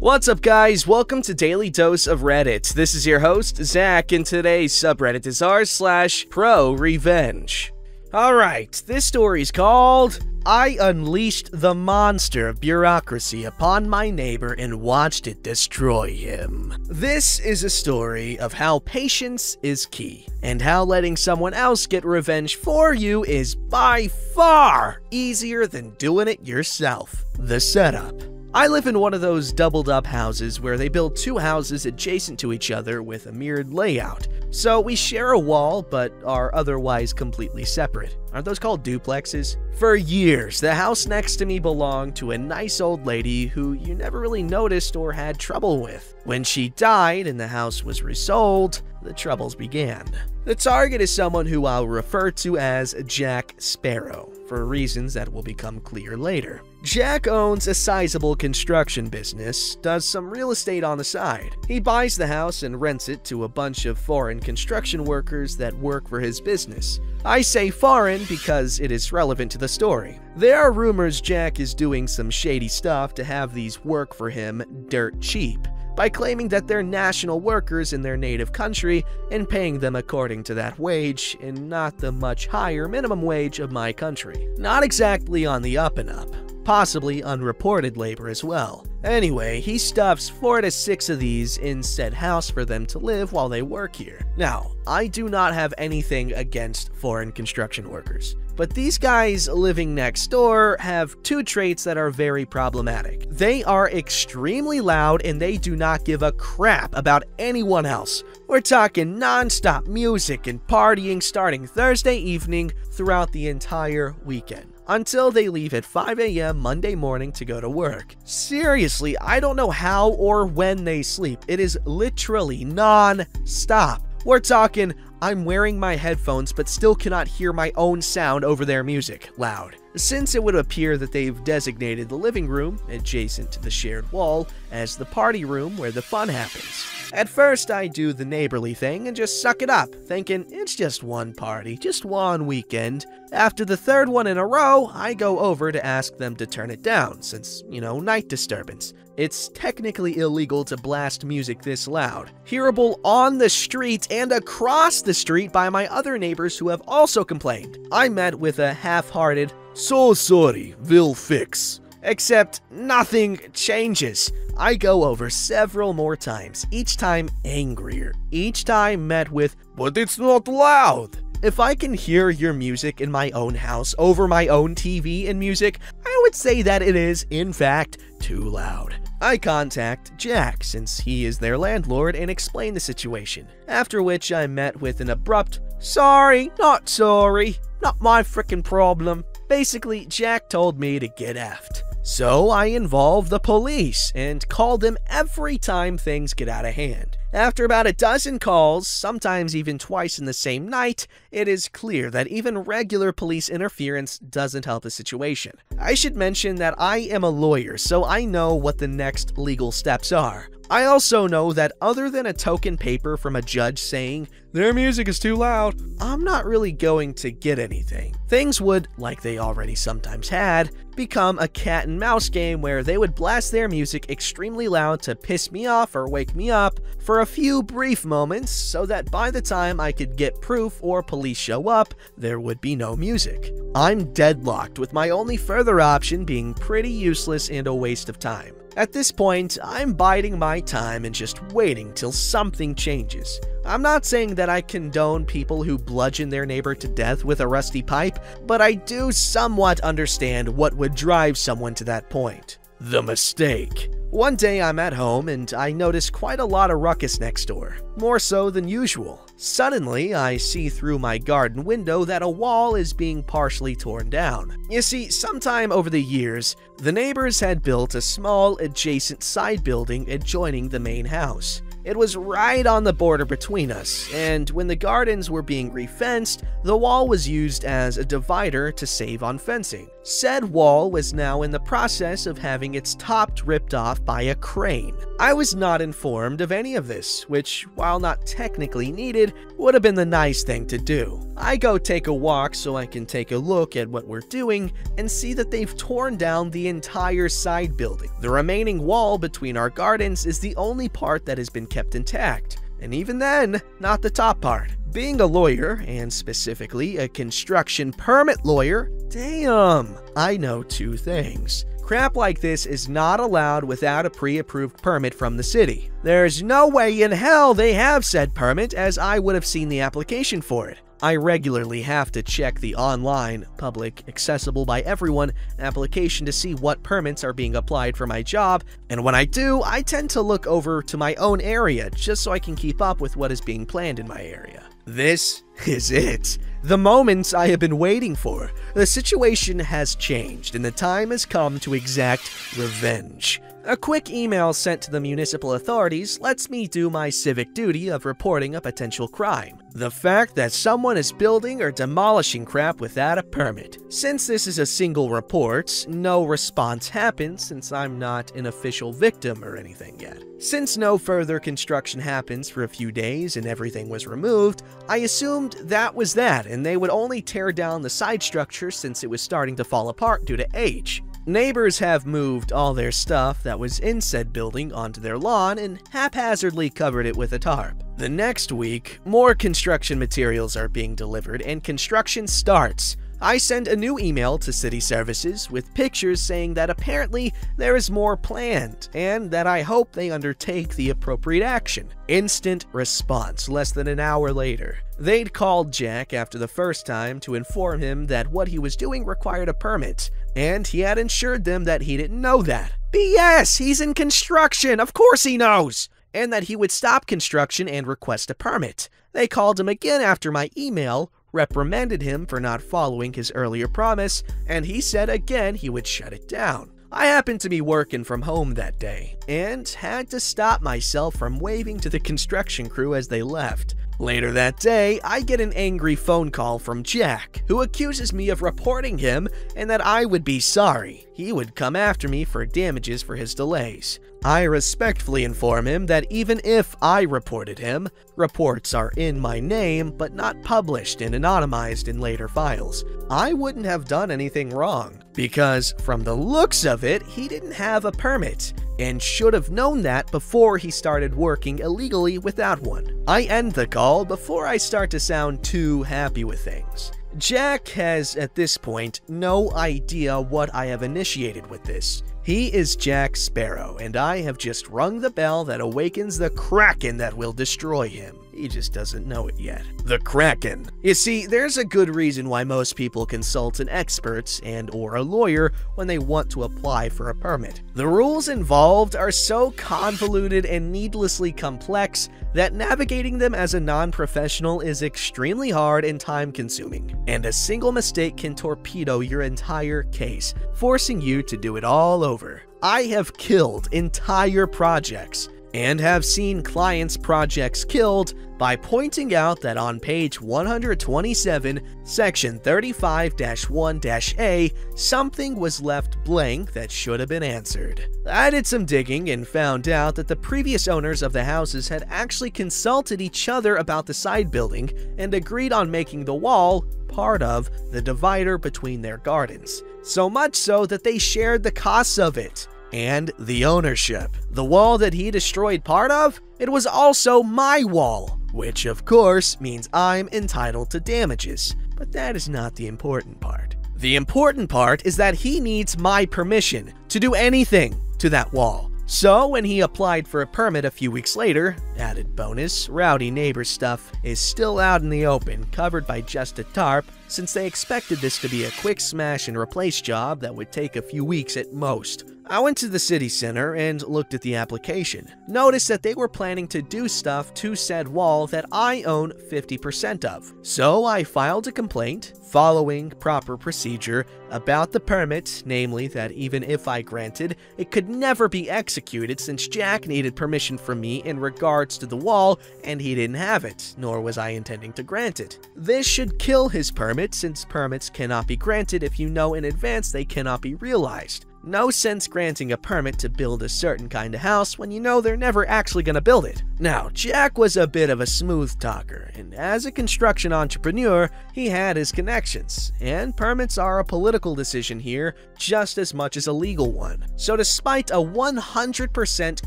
What's up, guys? Welcome to Daily Dose of Reddit. This is your host, Zach, and today's subreddit is r/ProRevenge. Alright, this story's called I Unleashed the Monster of Bureaucracy upon my neighbor and watched it destroy him. This is a story of how patience is key, and how letting someone else get revenge for you is by far easier than doing it yourself. The setup. I live in one of those doubled-up houses where they build two houses adjacent to each other with a mirrored layout. So we share a wall, but are otherwise completely separate. Aren't those called duplexes? For years, the house next to me belonged to a nice old lady who you never really noticed or had trouble with. When she died and the house was resold, the troubles began. The target is someone who I'll refer to as Jack Sparrow, for reasons that will become clear later. Jack owns a sizable construction business, does some real estate on the side. He buys the house and rents it to a bunch of foreign construction workers that work for his business. I say foreign because it is relevant to the story. There are rumors Jack is doing some shady stuff to have these work for him dirt cheap, by claiming that they're national workers in their native country and paying them according to that wage and not the much higher minimum wage of my country. Not exactly on the up and up. Possibly unreported labor as well. Anyway, he stuffs 4 to 6 of these in said house for them to live while they work here. Now, I do not have anything against foreign construction workers, but these guys living next door have two traits that are very problematic. They are extremely loud and they do not give a crap about anyone else. We're talking non-stop music and partying starting Thursday evening throughout the entire weekend, until they leave at 5 a.m. Monday morning to go to work. Seriously, I don't know how or when they sleep. It is literally non-stop. We're talking, I'm wearing my headphones but still cannot hear my own sound over their music loud. Since it would appear that they've designated the living room, adjacent to the shared wall, as the party room where the fun happens. At first, I do the neighborly thing and just suck it up, thinking it's just one party, just one weekend. After the third one in a row, I go over to ask them to turn it down, since, night disturbance. It's technically illegal to blast music this loud, hearable on the street and across the street by my other neighbors who have also complained. I met with a half-hearted, "So sorry, we'll fix." Except nothing changes. I go over several more times, each time angrier, each time met with, "But it's not loud." If I can hear your music in my own house over my own TV and music, I would say that it is, in fact, too loud. I contact Jack, since he is their landlord, and explain the situation, after which I met with an abrupt, "Sorry, not sorry, not my frickin' problem." Basically, Jack told me to get effed. So I involved the police and called them every time things get out of hand. After about a dozen calls, sometimes even twice in the same night, it is clear that even regular police interference doesn't help the situation. I should mention that I am a lawyer, so I know what the next legal steps are. I also know that other than a token paper from a judge saying, "Their music is too loud," I'm not really going to get anything. Things would, like they already sometimes had, become a cat and mouse game where they would blast their music extremely loud to piss me off or wake me up for a few brief moments, so that by the time I could get proof or police show up, there would be no music. I'm deadlocked, with my only further option being pretty useless and a waste of time. At this point, I'm biding my time and just waiting till something changes. I'm not saying that I condone people who bludgeon their neighbor to death with a rusty pipe, but I do somewhat understand what would drive someone to that point. The mistake. One day I'm at home and I notice quite a lot of ruckus next door, more so than usual. Suddenly, I see through my garden window that a wall is being partially torn down. You see, sometime over the years, the neighbors had built a small adjacent side building adjoining the main house. It was right on the border between us, and when the gardens were being refenced, the wall was used as a divider to save on fencing. Said wall was now in the process of having its top ripped off by a crane. I was not informed of any of this, which, while not technically needed, would have been the nice thing to do. I go take a walk so I can take a look at what we're doing and see that they've torn down the entire side building. The remaining wall between our gardens is the only part that has been kept intact, and even then, not the top part. Being a lawyer, and specifically a construction permit lawyer, damn, I know two things. Crap like this is not allowed without a pre-approved permit from the city. There's no way in hell they have said permit, as I would have seen the application for it. I regularly have to check the online, public, accessible by everyone application to see what permits are being applied for my job, and when I do, I tend to look over to my own area just so I can keep up with what is being planned in my area. This is it. The moment I have been waiting for. The situation has changed, and the time has come to exact revenge. A quick email sent to the municipal authorities lets me do my civic duty of reporting a potential crime. The fact that someone is building or demolishing crap without a permit. Since this is a single report, no response happens since I'm not an official victim or anything yet. Since no further construction happens for a few days and everything was removed, I assumed that was that and they would only tear down the side structure since it was starting to fall apart due to age. Neighbors have moved all their stuff that was in said building onto their lawn and haphazardly covered it with a tarp. The next week, more construction materials are being delivered and construction starts. I send a new email to city services with pictures saying that apparently there is more planned and that I hope they undertake the appropriate action. Instant response less than an hour later. They'd called Jack after the first time to inform him that what he was doing required a permit, and he had assured them that he didn't know that. BS! He's in construction! Of course he knows! And that he would stop construction and request a permit. They called him again after my email, reprimanded him for not following his earlier promise, and he said again he would shut it down. I happened to be working from home that day, and had to stop myself from waving to the construction crew as they left. Later that day, I get an angry phone call from Jack, who accuses me of reporting him and that I would be sorry. He would come after me for damages for his delays. I respectfully inform him that even if I reported him, reports are in my name but not published and anonymized in later files. I wouldn't have done anything wrong, because from the looks of it, he didn't have a permit, and should have known that before he started working illegally without one. I end the call before I start to sound too happy with things. Jack has, at this point, no idea what I have initiated with this. He is Jack Sparrow, and I have just rung the bell that awakens the Kraken that will destroy him. He just doesn't know it yet. The Kraken. You see, there's a good reason why most people consult an expert and/or a lawyer when they want to apply for a permit. The rules involved are so convoluted and needlessly complex that navigating them as a non-professional is extremely hard and time-consuming, and a single mistake can torpedo your entire case, forcing you to do it all over. I have killed entire projects, and have seen clients' projects killed by pointing out that on page 127, section 35-1-A, something was left blank that should have been answered. I did some digging and found out that the previous owners of the houses had actually consulted each other about the side building and agreed on making the wall part of the divider between their gardens. So much so that they shared the costs of it. And the ownership. The wall that he destroyed part of? It was also my wall, which of course means I'm entitled to damages. But that is not the important part. The important part is that he needs my permission to do anything to that wall. So when he applied for a permit a few weeks later, added bonus, rowdy neighbor stuff is still out in the open, covered by just a tarp, since they expected this to be a quick smash and replace job that would take a few weeks at most. I went to the city center and looked at the application. Noticed that they were planning to do stuff to said wall that I own 50% of. So I filed a complaint, following proper procedure, about the permit, namely that even if I granted, it could never be executed since Jack needed permission from me in regards to the wall and he didn't have it, nor was I intending to grant it. This should kill his permit since permits cannot be granted if you know in advance they cannot be realized. No sense granting a permit to build a certain kind of house when you know they're never actually gonna build it. Now, Jack was a bit of a smooth talker, and as a construction entrepreneur, he had his connections, and permits are a political decision here just as much as a legal one. So despite a 100%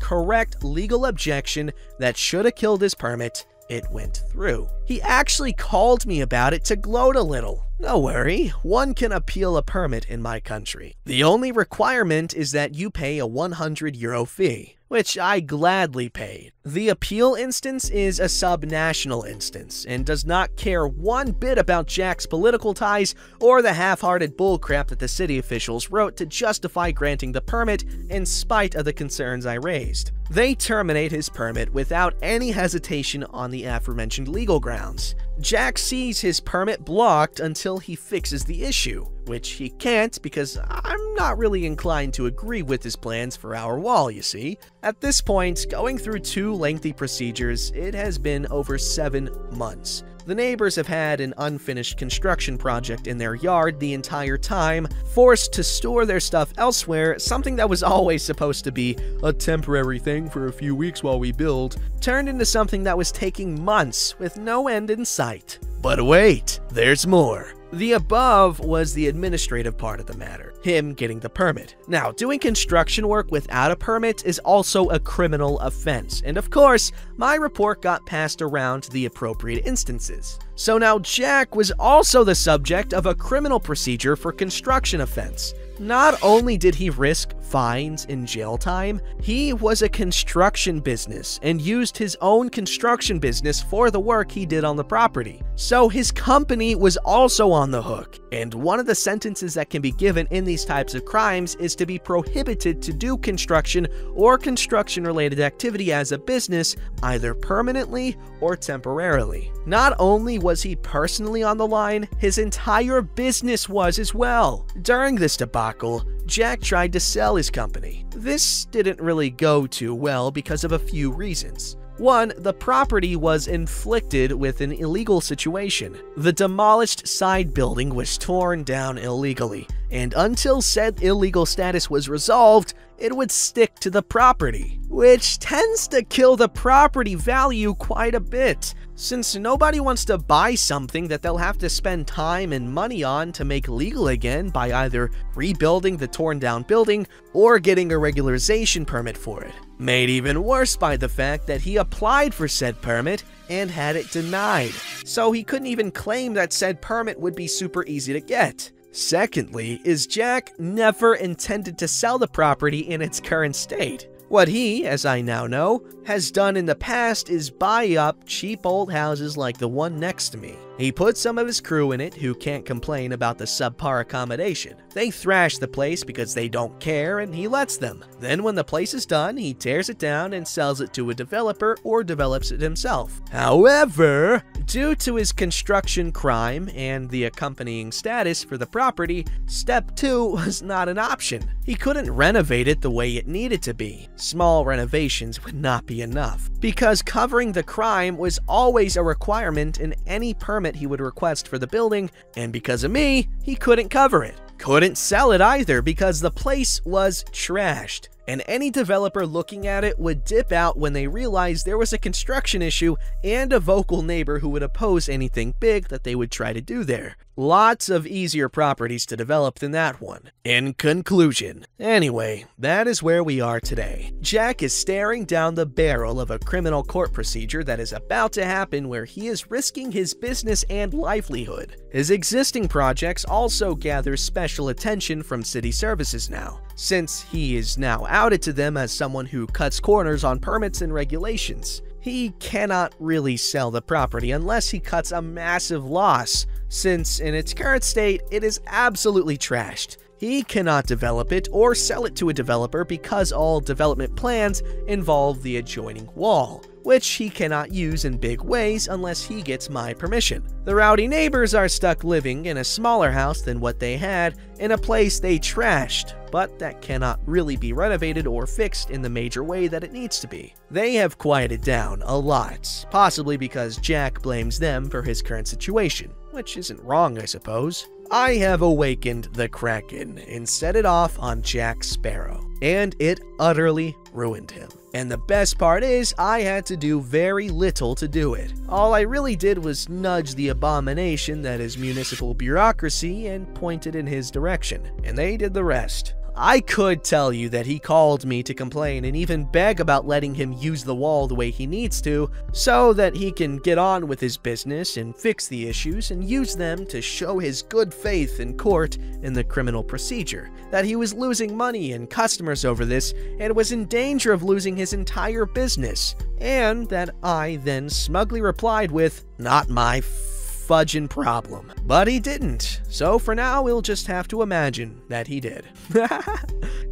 correct legal objection that should have killed his permit, it went through. He actually called me about it to gloat a little. No worry, one can appeal a permit in my country. The only requirement is that you pay a €100 fee, which I gladly paid. The appeal instance is a sub-national instance and does not care one bit about Jack's political ties or the half-hearted bullcrap that the city officials wrote to justify granting the permit in spite of the concerns I raised. They terminate his permit without any hesitation on the aforementioned legal grounds. Jack sees his permit blocked until he fixes the issue, which he can't because I'm not really inclined to agree with his plans for our wall, you see. At this point, going through 2 lengthy procedures, it has been over 7 months. The neighbors have had an unfinished construction project in their yard the entire time, forced to store their stuff elsewhere. Something that was always supposed to be a temporary thing for a few weeks while we build, turned into something that was taking months with no end in sight. But wait, there's more. The above was the administrative part of the matter, him getting the permit. Now, doing construction work without a permit is also a criminal offense, and of course, my report got passed around to the appropriate instances. So now Jack was also the subject of a criminal procedure for construction offense. Not only did he risk fines and jail time, he was a construction business and used his own construction business for the work he did on the property. So his company was also on the hook, and one of the sentences that can be given in these types of crimes is to be prohibited to do construction or construction-related activity as a business, either permanently or temporarily. Not only was he personally on the line, his entire business was as well. During this debacle, Jack tried to sell his company. This didn't really go too well because of a few reasons. One, the property was inflicted with an illegal situation. The demolished side building was torn down illegally, and until said illegal status was resolved, it would stick to the property, which tends to kill the property value quite a bit, since nobody wants to buy something that they'll have to spend time and money on to make legal again by either rebuilding the torn down building or getting a regularization permit for it. Made even worse by the fact that he applied for said permit and had it denied, so he couldn't even claim that said permit would be super easy to get. Secondly, is Jack never intended to sell the property in its current state. What he, as I now know, has done in the past is buy up cheap old houses like the one next to me. He put some of his crew in it who can't complain about the subpar accommodation. They thrash the place because they don't care and he lets them. Then when the place is done, he tears it down and sells it to a developer or develops it himself. However, due to his construction crime and the accompanying status for the property, step 2 was not an option. He couldn't renovate it the way it needed to be. Small renovations would not be enough, because covering the crime was always a requirement in any permit he would request for the building, and because of me, he couldn't cover it. Couldn't sell it either because the place was trashed, and any developer looking at it would dip out when they realized there was a construction issue and a vocal neighbor who would oppose anything big that they would try to do there. Lots of easier properties to develop than that one. In conclusion, anyway, that is where we are today. Jack is staring down the barrel of a criminal court procedure that is about to happen where he is risking his business and livelihood. His existing projects also gather special attention from city services now, since he is now outed to them as someone who cuts corners on permits and regulations. He cannot really sell the property unless he cuts a massive loss, since in its current state, it is absolutely trashed. He cannot develop it or sell it to a developer because all development plans involve the adjoining wall, which he cannot use in big ways unless he gets my permission. The rowdy neighbors are stuck living in a smaller house than what they had in a place they trashed, but that cannot really be renovated or fixed in the major way that it needs to be. They have quieted down a lot, possibly because Jack blames them for his current situation, which isn't wrong, I suppose. I have awakened the Kraken and set it off on Jack Sparrow, and it utterly ruined him. And the best part is, I had to do very little to do it. All I really did was nudge the abomination that is municipal bureaucracy and point it in his direction, and they did the rest. I could tell you that he called me to complain and even beg about letting him use the wall the way he needs to, so that he can get on with his business and fix the issues and use them to show his good faith in court in the criminal procedure, that he was losing money and customers over this and was in danger of losing his entire business, and that I then smugly replied with, "Not my fudging problem." But he didn't, so for now we'll just have to imagine that he did.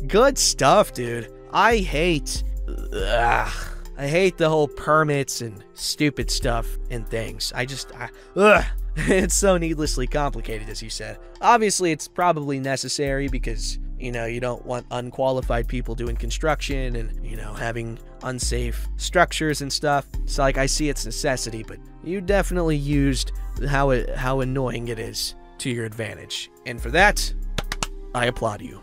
Good stuff, dude. I hate the whole permits and stupid stuff and things. It's so needlessly complicated, as you said. Obviously, it's probably necessary because, you know, you don't want unqualified people doing construction and, you know, having unsafe structures and stuff. So, like, I see its necessity, but you definitely used how annoying it is to your advantage. And for that, I applaud you.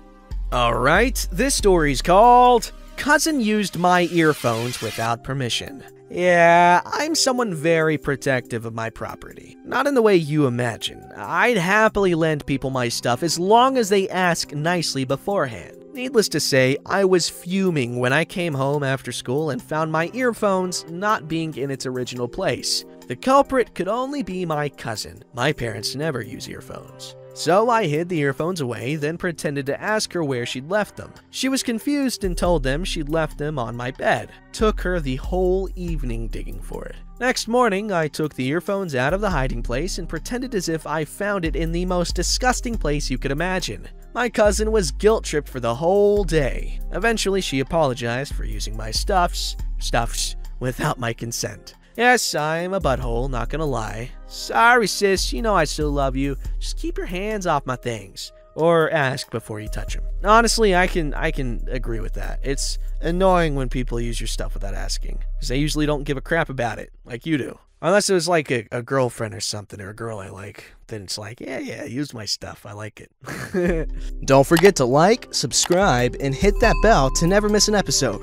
Alright, this story's called Cousin Used My Earphones Without Permission. Yeah, I'm someone very protective of my property. Not in the way you imagine. I'd happily lend people my stuff as long as they ask nicely beforehand. Needless to say, I was fuming when I came home after school and found my earphones not being in its original place. The culprit could only be my cousin. My parents never use earphones. So I hid the earphones away, then pretended to ask her where she'd left them. She was confused and told them she'd left them on my bed. Took her the whole evening digging for it. Next morning, I took the earphones out of the hiding place and pretended as if I found it in the most disgusting place you could imagine. My cousin was guilt-tripped for the whole day. Eventually, she apologized for using my stuffs without my consent. Yes, I'm a butthole, not gonna lie. Sorry, sis, you know I still love you. Just keep your hands off my things. Or ask before you touch them. Honestly, I can agree with that. It's annoying when people use your stuff without asking, because they usually don't give a crap about it, like you do. Unless it was like a girlfriend or something, or a girl I like. Then it's like, yeah, use my stuff, I like it. Don't forget to like, subscribe, and hit that bell to never miss an episode.